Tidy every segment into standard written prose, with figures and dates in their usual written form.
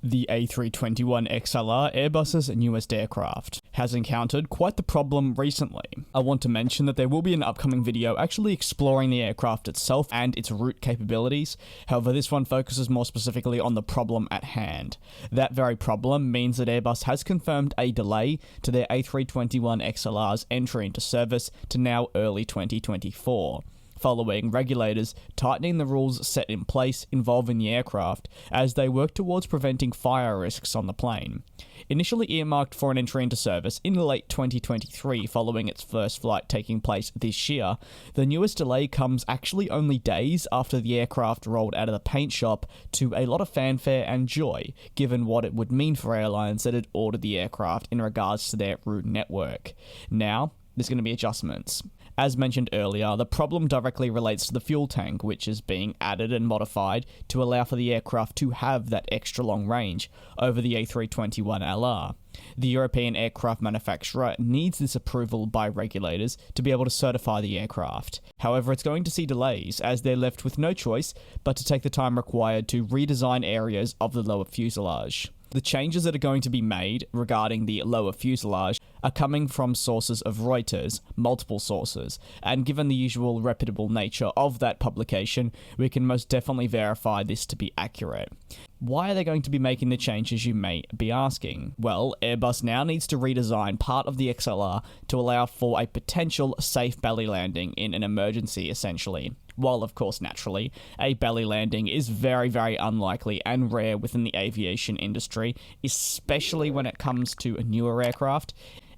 The A321XLR, Airbus's newest aircraft, has encountered quite the problem recently. I want to mention that there will be an upcoming video actually exploring the aircraft itself and its route capabilities. However, this one focuses more specifically on the problem at hand. That very problem means that Airbus has confirmed a delay to their A321XLR's entry into service to now early 2024. Following regulators tightening the rules set in place involving the aircraft as they work towards preventing fire risks on the plane. Initially earmarked for an entry into service in late 2023 following its first flight taking place this year, the newest delay comes actually only days after the aircraft rolled out of the paint shop to a lot of fanfare and joy, given what it would mean for airlines that had ordered the aircraft in regards to their route network. Now, there's going to be adjustments. As mentioned earlier, the problem directly relates to the fuel tank, which is being added and modified to allow for the aircraft to have that extra long range over the A321LR. The European aircraft manufacturer needs this approval by regulators to be able to certify the aircraft. However, it's going to see delays as they're left with no choice but to take the time required to redesign areas of the lower fuselage. The changes that are going to be made regarding the lower fuselage are coming from sources of Reuters, multiple sources, and given the usual reputable nature of that publication, we can most definitely verify this to be accurate. Why are they going to be making the changes, you may be asking? Well, Airbus now needs to redesign part of the XLR to allow for a potential safe belly landing in an emergency, essentially. While, of course, naturally, a belly landing is very, very unlikely and rare within the aviation industry, especially when it comes to newer aircraft.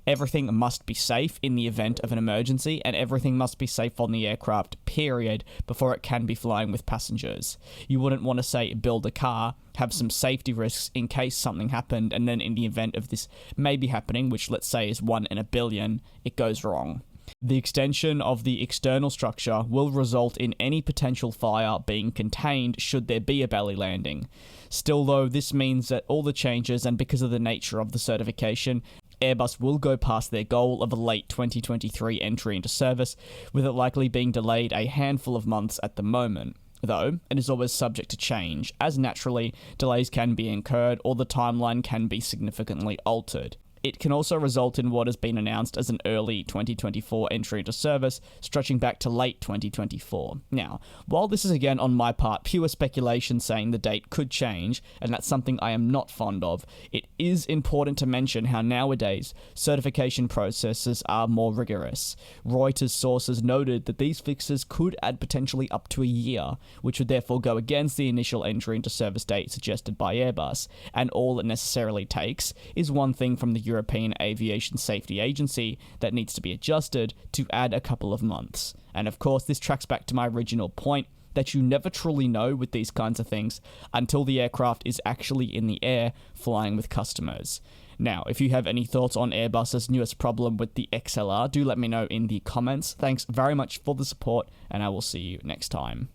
Everything must be safe in the event of an emergency, and everything must be safe on the aircraft, period, before it can be flying with passengers. You wouldn't want to, say, build a car, have some safety risks in case something happened, and then in the event of this maybe happening, which let's say is 1 in a billion, it goes wrong. The extension of the external structure will result in any potential fire being contained should there be a belly landing. Still though, this means that all the changes, and because of the nature of the certification, Airbus will go past their goal of a late 2023 entry into service, with it likely being delayed a handful of months at the moment. Though, it is always subject to change, as naturally, delays can be incurred or the timeline can be significantly altered. It can also result in what has been announced as an early 2024 entry into service, stretching back to late 2024. Now, while this is again on my part pure speculation saying the date could change, and that's something I am not fond of, it is important to mention how nowadays certification processes are more rigorous. Reuters sources noted that these fixes could add potentially up to a year, which would therefore go against the initial entry into service date suggested by Airbus, and all it necessarily takes is one thing from the European Aviation Safety Agency that needs to be adjusted to add a couple of months. And of course, this tracks back to my original point that you never truly know with these kinds of things until the aircraft is actually in the air flying with customers. Now, if you have any thoughts on Airbus's newest problem with the XLR, do let me know in the comments. Thanks very much for the support, and I will see you next time.